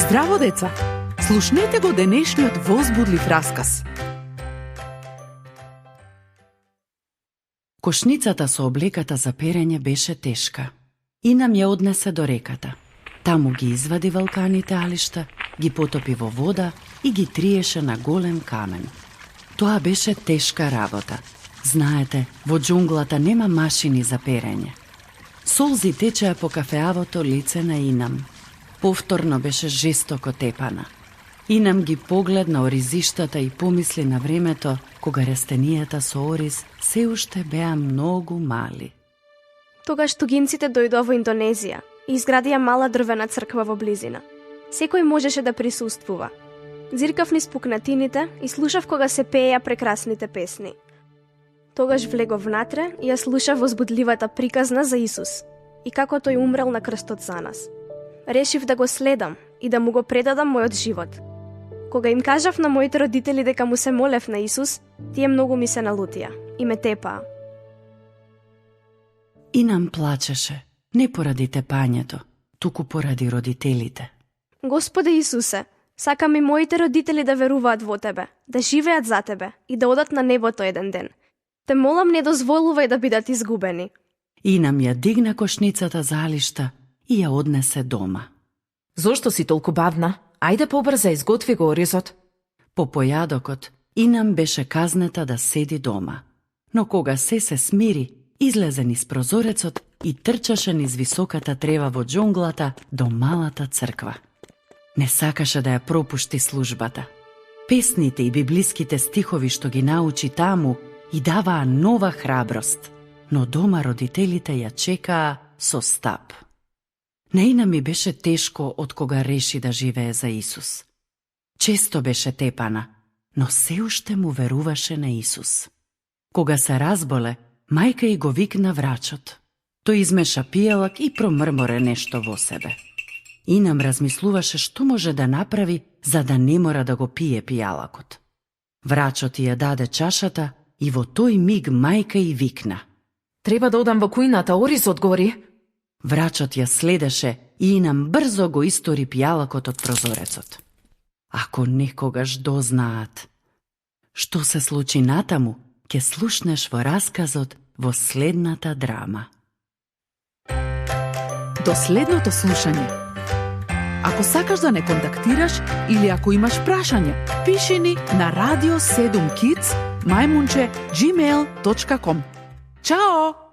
Здраво, деца! Слушнете го денешниот возбудлив расказ. Кошницата со облеката за перење беше тешка и нам ја однесе до реката. Таму ги извади валканите алишта, ги потопи во вода и ги триеше на голем камен. Тоа беше тешка работа. Знаете, во џунглата нема машини за перење. Солзи течеа по кафеавото лице на Инам. Повторно беше жестоко тепана. Инам ги погледна оризиштата и помисли на времето кога растенијата со ориз се уште беа многу мали. Тогаш тугинците дојдоа во Индонезија и изградија мала дрвена црква во близина. Секој можеше да присуствува. Зиркав низ пукнатините и слушав кога се пееја прекрасните песни. Тогаш влегов внатре и ја слушав возбудливата приказна за Исус и како тој умрел на крстот за нас. Решив да го следам и да му го предадам мојот живот. Кога им кажав на моите родители дека му се молев на Исус, тие многу ми се налутија и ме тепаа. Инам плачеше, не поради тепањето, туку поради родителите. Господи Исусе, сакам и моите родители да веруваат во Тебе, да живеат за Тебе и да одат на небото еден ден. Те молам, не дозволувај да бидат изгубени. Инам ја дигна кошницата за алишта и ја однесе дома. Зошто си толку бавна? Ајде побрза, изготви го оризот. По појадокот, Инам беше казната да седи дома. Но кога се смири, излезе низ прозорецот и трчаше низ високата трева во џунглата до малата црква. Не сакаше да ја пропушти службата. Песните и библиските стихови што ги научи таму и даваа нова храброст, но дома родителите ја чекаа со стап. Неина ми беше тешко од кога реши да живее за Исус. Често беше тепана, но се уште му веруваше на Исус. Кога се разболе, мајка и го викна врачот. Тој измеша пијалак и промрморе нешто во себе. Инам размислуваше што може да направи за да не мора да го пие пијалакот. Врачот ја даде чашата и во тој миг мајка и викна: Треба да одам во кујната, оризот гори. Врачот ја следеше и Инам брзо го истори пијалакот од прозорецот. Ако некогаш дознаат што се случи натаму, ќе слушнеш во расказот во следната драма. До следното слушање. Ако сакаш да не контактираш или ако имаш прашање, пиши ни на radio7kids@gmail.com. Чао!